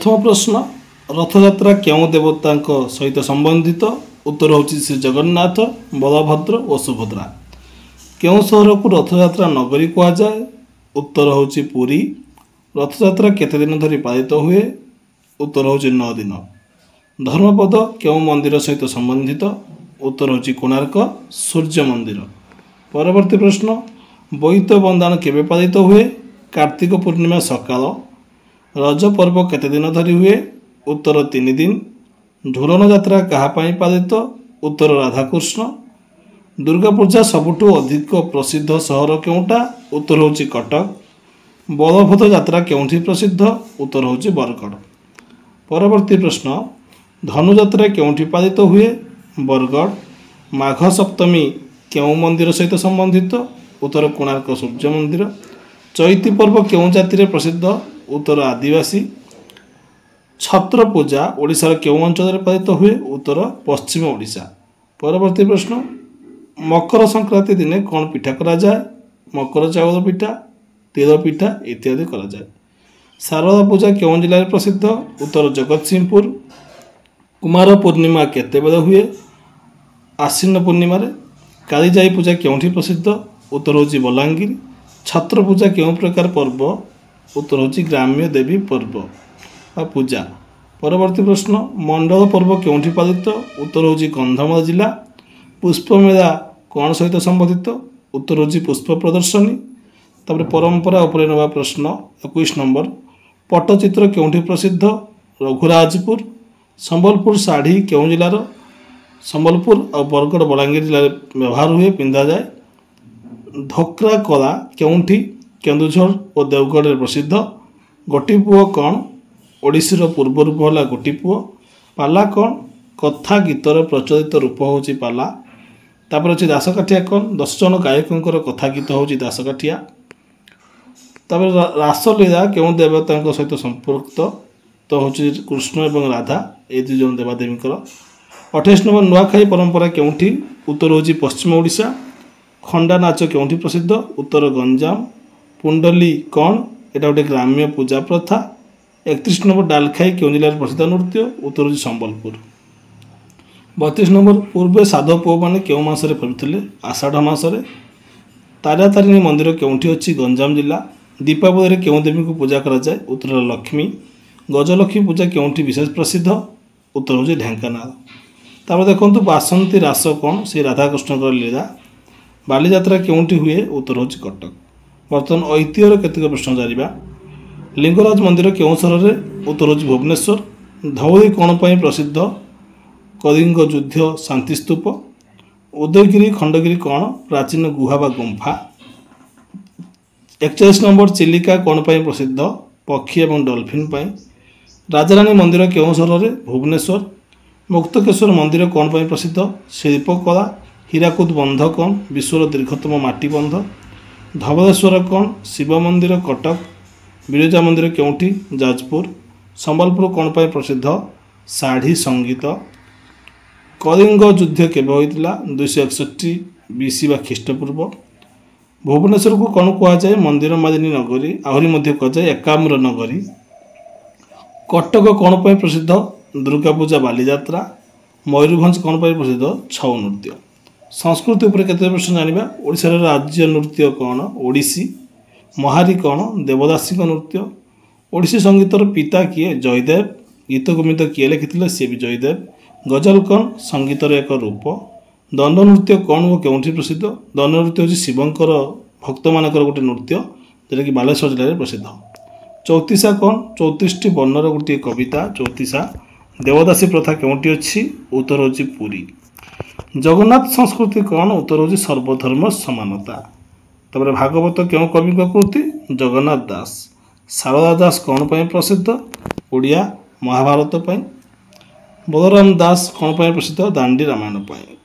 प्रथम प्रश्न रथयात्रा क्यों देवता सहित संबंधित उत्तर होची श्री जगन्नाथ बलभद्र और सुभद्रा। क्यों सहर को रथयात्रा नगरी कह जाए उत्तर होची पुरी। रथयात्रा केते दिन धरी पालित हुए उत्तर होची 9 दिन। धर्मपद क्यों मंदिर सहित संबंधित उत्तर होची कोणार्क सूर्य मंदिर। परवर्ती प्रश्न बोईत बंदाण केबे पालित हुए कार्तिक पूर्णिमा सकाल। रज पर्व केते दिन धरी हुए उत्तर 3 दिन। झुलन यात्रा कहापाई पालित उत्तर राधाकृष्ण। दुर्गा पूजा सबुठु अधिक प्रसिद्ध सहर केउटा उत्तर होची कटक। बलभद्र यात्रा केउठी प्रसिद्ध उत्तर होची बरगढ़। परवर्ती प्रश्न धनुयात्रा केउठी पालित हुए बरगढ़। माघ सप्तमी केउ मंदिर सहित संबंधित उत्तर कोणार्क सूर्य मंदिर। चैती पर्व केउ जाति प्रसिद्ध उत्तर आदिवासी। छत्र पूजा ओडिशार केउ अंचल पालित हुए उत्तर पश्चिम ओडिशा। परवर्ती प्रश्न मकर संक्रांति दिने कौन पिठा करा जाए मकर चावल पिठा तिल पिठा इत्यादि करा जाए। शारदा पूजा केउ जिले में प्रसिद्ध उत्तर जगतसिंहपुर। कुमार पूर्णिमा केते बेले हुए आश्विन पूर्णिमा। कालीजाई पूजा केउठी प्रसिद्ध उत्तर होची बलांगीर। छत्र पूजा केउ प्रकार पर्व उत्तर होची ग्राम्य देवी पर्व पूजा। परवर्ती प्रश्न मंडल पर्व केउठी पालित उत्तर होची कंधमाल जिला। पुष्पमेला कौन सहित संबंधित उत्तर होची पुष्प प्रदर्शनी। तापर परंपरा उपरे नवा प्रश्न 21 नंबर पट्टचित्र केउठी प्रसिद्ध रघुराजपुर। संबलपुर साड़ी केउ जिलार संबलपुर और बरगढ़ बलांगीर जिले में व्यवहार हुए पिंधा जाए। धोकरा कला केउठी केन्दुझर और देवगढ़ में प्रसिद्ध। गोटीपुओ कौन ओडिशीर पूर्व रूप है गोटीपुओ। पाला कौन कथा गीतर प्रचलित रूप होची पाला। तापर अच्छे दासकाठिया कौन 10 जन गायकों कथा गीत होची दासकाठिया। तापर रासलीला केउ देवता सहित संपर्क तो होची कृष्ण एवं राधा ये 2 जन देवादेवी। 28 नंबर नुआखाई परंपरा केउठी उत्तर होची पश्चिम ओडिशा। खंडा नाच केउठी प्रसिद्ध उत्तर गंजाम। पुंडली कौन एटा गोटे ग्राम्य पूजा प्रथा। 31 नंबर डालखाई केउ जिले में प्रसिद्ध नृत्य उत्तर होची संबलपुर। 32 नंबर पूर्वे साधव पुओ मैंने केउ मासरे फरुथिले आषाढ़ मासरे। तारातारिणी मंदिर केउठी अछि गंजाम जिला। दीपावली केउ देवी को पूजा करा जाए उत्तर लक्ष्मी। गजलक्ष्मी पूजा केउठी विशेष प्रसिद्ध उत्तर होची ढेंकानाल। तापर देखंतु बासंती रास कौन से राधाकृष्ण लीला। बालीयात्रा केउठी हुए उत्तर होची कटक। बर्तमान ऐतिह्यर केतक प्रश्न जानिबा। लिंगराज मंदिर केउ सहर में उत्तर होची भुवनेश्वर। धौली कौन पाई प्रसिद्ध कलिंग युद्ध शांति स्तूप। उदयगिरी खंडगिरी कौन प्राचीन गुहा बा गुंफा। 41 नंबर चिलिका कौन पाई प्रसिद्ध पक्षी एवं डॉल्फिन पाई। राजाराणी मंदिर केउ सहर में भुवनेश्वर। मुक्तकेश्वर मंदिर कौन पाई प्रसिद्ध शिल्पकला। हीराकुद बंध कौन विश्वर दीर्घतम माटी बंध। धवलेश्वर कौन शिव मंदिर कटक। बिरजा मंदिर केउठी जाजपुर। संबलपुर कौन पाई प्रसिद्ध साड़ी संगीत। कलिंग युद्ध केबे होइतिला 261 बीसी बा ख्रीष्टपूर्व। भुवनेश्वर को कौन कह जाए मंदिर मालिनी नगरी आहरी मध्य कह जाए एकाम्र नगरी। कटक कौन पाई प्रसिद्ध दुर्गा पूजा बालीयात्रा। मयूरभंज कौन पाई प्रसिद्ध छऊ नृत्य। संस्कृति उपरे केते प्रश्न जानिबा। ओडिशार राज्य नृत्य कौन ओडिसी। महारी कौन देवदासी नृत्य। ओडिसी संगीतर पिता किए जयदेव। गीत गोविंद किए लिखिथिले सी भी जयदेव। गजल कौन संगीतर एक रूप। दंड नृत्य कौन वो केउठी प्रसिद्ध। दंड नृत्य होची शिवंकर भक्त मानकर गोटे नृत्य जोटा कि बालेश्वर जिले में प्रसिद्ध। चौतीसा कौन 34टी वर्णर गोटे कविता चौतीसा। देवदासी प्रथा केउठी अछि उत्तर होची पुरी। जगन्नाथ संस्कृति कौन उत्तर होची सर्वधर्म समानता। तब भागवत क्यों कवि कृति जगन्नाथ दास। शारदा दास कौन पाई प्रसिद्ध ओडिया महाभारत पाई। बलराम दास कौन पाई प्रसिद्ध दांडी रामायण पाई।